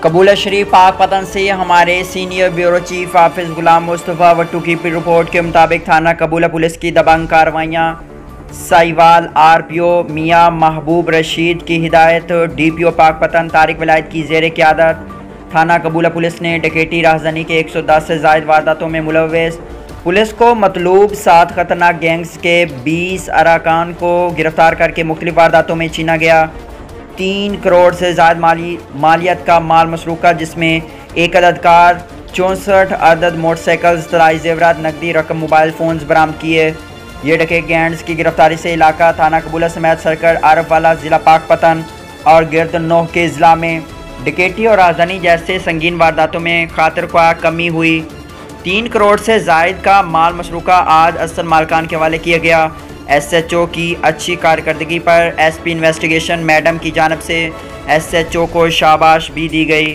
कबूला शरीफ पाकपतन से हमारे senior bureau chief हाफिज़ गुलाम मुस्तफ़ा वट्टू की रिपोर्ट के मुताबिक थाना कबूला पुलिस की दबंग कार्रवाइयाँ साहिवाल RPO मियाँ महबूब रशीद की हिदायत DPO पाकपतन तारिक विलायत की ज़ेर क़यादत थाना कबूला पुलिस ने डकैती राहज़नी के 110 से ज़ायद वारदातों में मुलव्वस पुलिस को मतलूब 7 ख़तरनाक गैंग्स के 20 अरकान को गिरफ़्तार करके मुख्तलिफ़ वारदातों में छीना गया। 3 करोड़ से ज़ायद मालियत का माल मसरूक़ा, जिसमें एक अदद कार, 64 अदद मोटरसाइकिल्स, तलाई जेवरात, नकदी रकम, मोबाइल फ़ोन्स बरामद किए। ये डकैत गैंग्स की गिरफ्तारी से इलाका थाना कबूला समेत सरकड़, आरफवाला, ज़िला पाकपतन और गिरद नौह के ज़िला में डकैती और राजधानी जैसे संगीन वारदातों में खातिर ख्वाह कमी हुई। 3 करोड़ से ज़ायद का माल मसरूक़ा आज असल मालकान के हवाले किया गया। SHO की अच्छी कारकर्दगी पर SP इन्वेस्टिगेशन मैडम की जानिब से SHO को शाबाश भी दी गई।